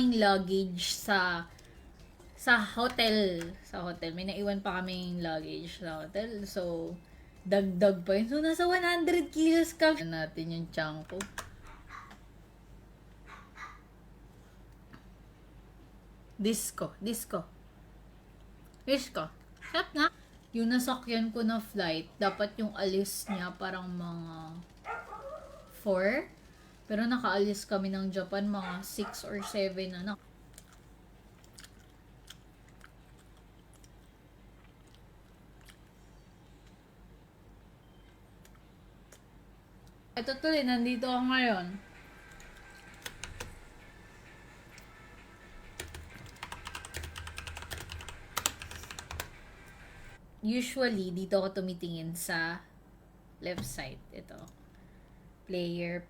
kaming luggage sa hotel. Sa hotel. May naiwan pa kaming luggage sa hotel. So, dagdag pa yun. So, nasa 100 kilos kami. Natin yung tiyan ko. Disco. Sarap nga. Yung nasakyan ko na flight, dapat yung alis niya parang mga 4. Pero nakaalis kami ng Japan mga 6 or 7 na. Ito tuloy, nandito ako ngayon. Usually, dito ako tumitingin sa left side. Ito. Player.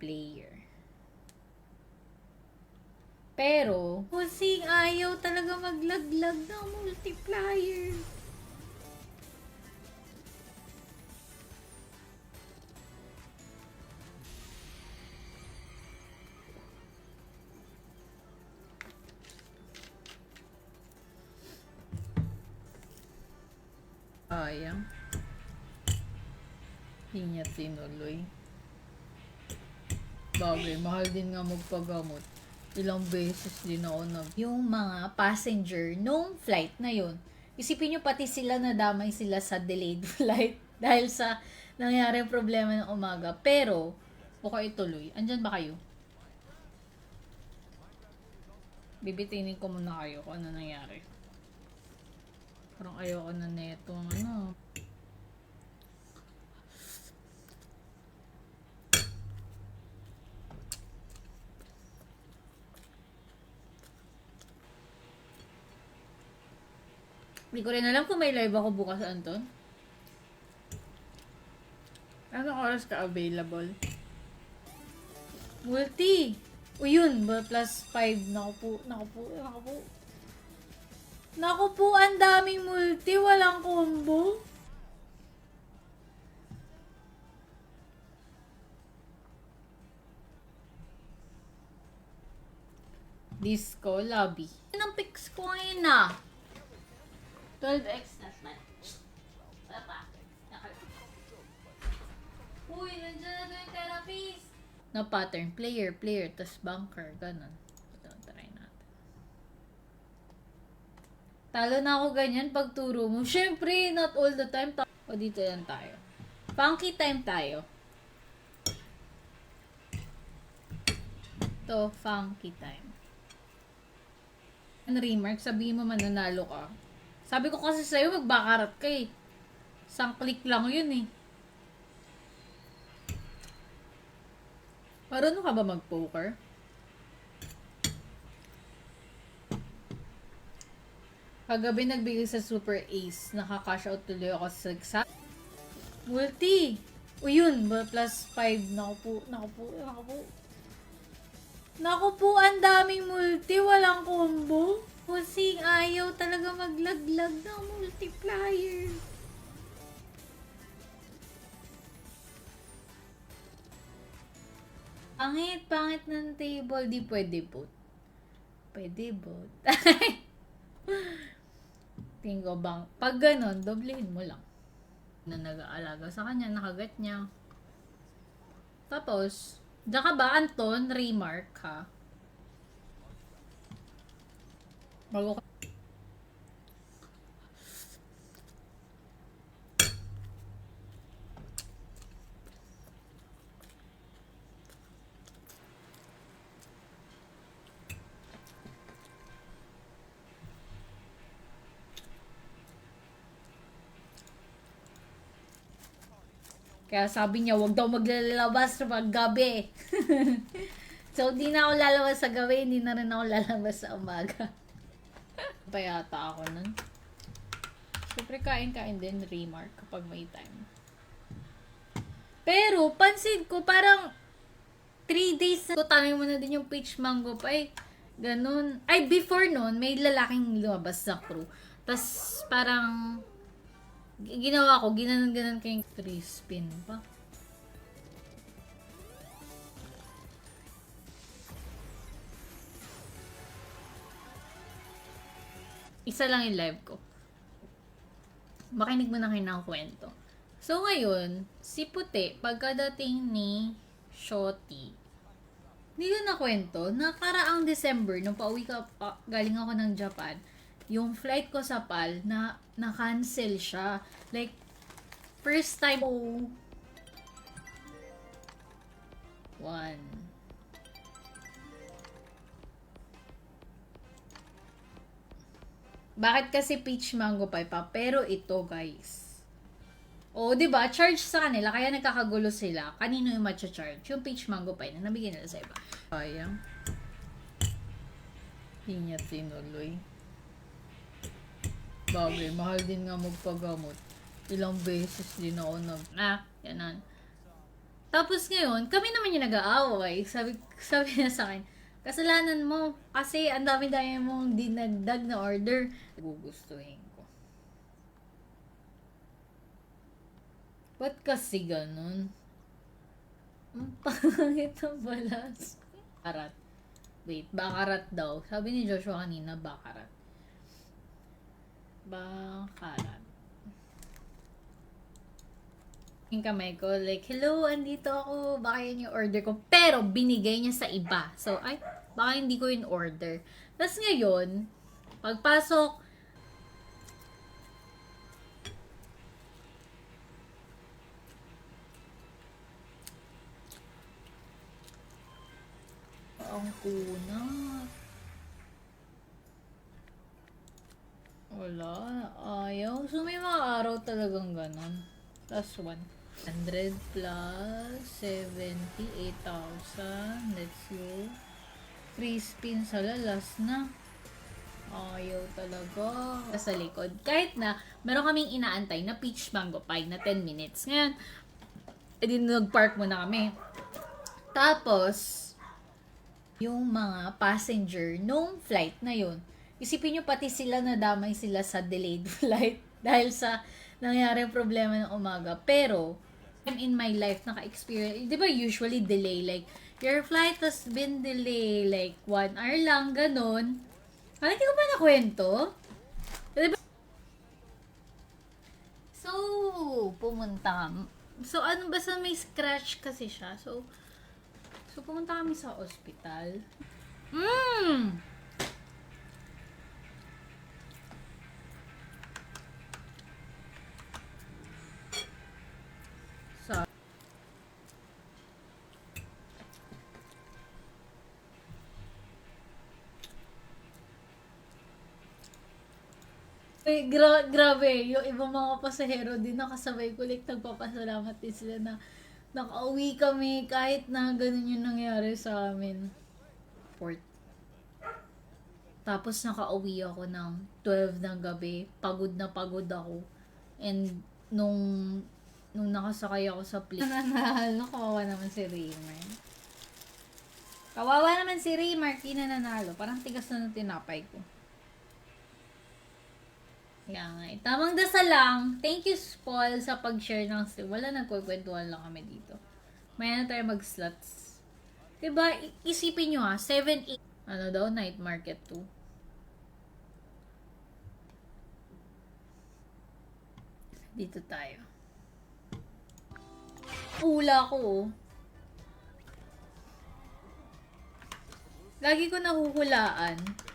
Pero, kasi ayaw talaga maglaglag ng multiplier. Sayang. Hindi niya tinuloy. Bagay, mahal din nga magpagamot. Ilang beses din ako yung mga passenger nung flight na yun. Isipin nyo pati sila nadamay sila sa delayed flight dahil sa nangyaring problema ng umaga. Pero, okay ituloy. Andyan ba kayo? Bibitinin ko muna kayo kung ano nangyari. Parang ayoko na neto ano. Hindi ko rin alam kung may live ako bukas, Anton. Anong oras ka available? Multi! O yun, plus 5. Naku po, ang daming multi. Walang combo. Disco lobby. Yan ang picks ko ngayon na. 12x na. Wala pa. Uy, nandiyan na yung therapist. Na pattern. Player, tas bunker. Ganon. Ito, try natin. Talo na ako ganyan pag turo mo. Siyempre, not all the time. O, dito lang tayo. Funky time tayo. Ito, funky time. Ano, remark, sabihin mo mananalo ka. Sabi ko kasi sa'yo, magbakarat ka eh. Isang click lang yun eh. Marunong ka ba mag-poker? Kagabi nagbigay sa Super Ace. Nakaka-cash out tuloy ako sa exact. Multi! O yun, plus 5. Naku po, ang daming multi. Walang combo. Kasi ayaw talaga maglaglag ng multiplier. Pangit ng table. Di pwede bot. Pwede bot. Tingin ko bang, pag ganon, doblehin mo lang. Na nag-aalaga sa kanya, nakagat niya. Tapos, diyan ka ba, Anton? Remark ha? Bago ka. Kaya sabi niya, wag daw maglalabas pag gabi. So, di na ako lalabas sa gabi, hindi na rin ako lalabas sa umaga. Pa yata ako nun. Siyempre, kain-kain din, remark, kapag may time. Pero, pansin ko, parang 3 days na tanay mo na din yung peach mango pa eh. Ganun. Ay, before nun, may lalaking lumabas sa crew. Tapos, parang ginawa ko, ginanon-ganon kayong 3 spin pa. Isa lang yung live ko. Makinig mo na kayo ng kwento. So, ngayon, si Puti, pagkadating ni Shoti, hindi ko na kwento, nakaraang December, nung galing ako ng Japan, yung flight ko sa PAL, na-cancel siya. Like, first time, one. Bakit kasi peach mango pie pa? Pero ito, guys. O, di ba? Charge sa kanila, kaya nagkakagulo sila. Kanino yung matcha-charge? Yung peach mango pie na nabigyan nila sa iba. Sayang. Hindi niya tinuloy. Bagay, mahal din nga magpagamot. Ilang beses din ako yanan. Tapos ngayon, kami naman yung nag-aaway. Sabi niya sa akin, kasalanan mo. Kasi ang dami-dami mong dinagdag na order. Gugustuhin ko. Ba't kasi ganun? Ang pangit ang balas. Bakarat. Wait, bakarat daw. Sabi ni Joshua kanina, bakarat. Bakarat. Yung kamay ko, like, hello, andito ako. Baka yan yung order ko. Pero, binigay niya sa iba. So, baka hindi ko yung order. Tapos ngayon, pagpasok, ang kunat. Wala, ayaw. So, may mga araw talagang ganon. Plus 100 plus 78,000. Let's go. Free spin sa lalas na. Ayaw talaga. Sa likod. Kahit na, meron kaming inaantay na peach mango pie na 10 minutes. Ngayon, edi nag-park muna kami. Tapos, yung mga passenger nung flight na yun, isipin nyo pati sila nadamay sila sa delayed flight dahil sa nangyaring problema ng umaga. Pero, I'm in my life naka-experience, di ba usually delay, like, your flight has been delayed, like, 1 hour lang, ganon. Hindi ko ba nakwento? Diba? So, pumunta. So, basta may scratch kasi siya. So, pumunta kami sa ospital. So, grabe, yung ibang mga pasahero din nakasabay ko, like, nagpapasalamat din sila na nakauwi kami kahit na ganun yung nangyari sa amin. Port. Tapos nakauwi ako ng 12 ng gabi. Pagod na pagod ako. And nung nakasakay ako sa plane, nanalo, kawawa naman si Raymer. Kawawa naman si Raymer, nanalo. Parang tigas na ng tinapay ko. Kaya nga, tamang dasal lang. Thank you, Paul, sa pag-share ng wala, nagkukwentuhan lang kami dito. Maya na tayo mag-slots. Diba, isipin nyo 7, 8, ano daw, night market 2. Dito tayo. Hula ko. Lagi ko nahuhulaan.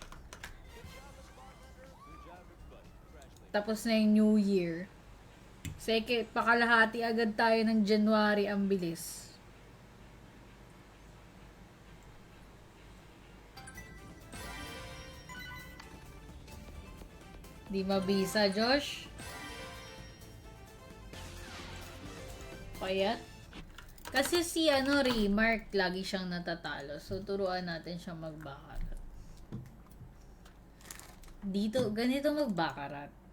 Tapos na yung New Year. Seke, pakalahati agad tayo ng January, ang bilis. Di mabisa, Josh? Payat? Kasi si Remark, lagi siyang natatalo. So, turuan natin siyang magbakarat. Dito, ganito magbakarat.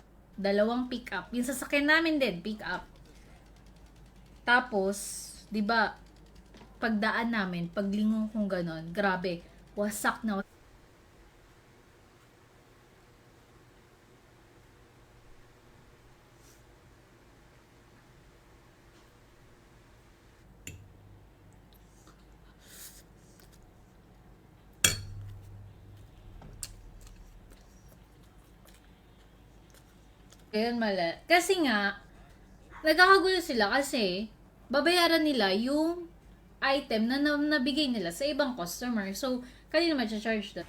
2 pick up. Yung sasakyan namin din, pick up. Tapos, 'di ba? Pagdaan namin, paglingon kong ganon, grabe, wasak na. Kaya mala. Kasi nga, nagkakagulo sila kasi babayaran nila yung item na nabigay nila sa ibang customer. So, kanino ma-charge doon?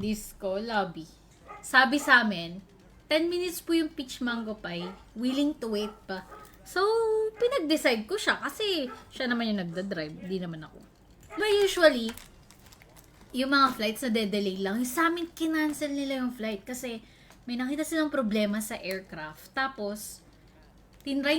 Disco lobby. Sabi sa amin, 10 minutes po yung peach mango pie. Willing to wait pa. So, pinag-decide ko siya kasi siya naman yung nagda-drive. Di naman ako. But usually, yung mga flights na de-delay lang, sa amin kinancel nila yung flight kasi may nakita silang problema sa aircraft. Tapos, tinry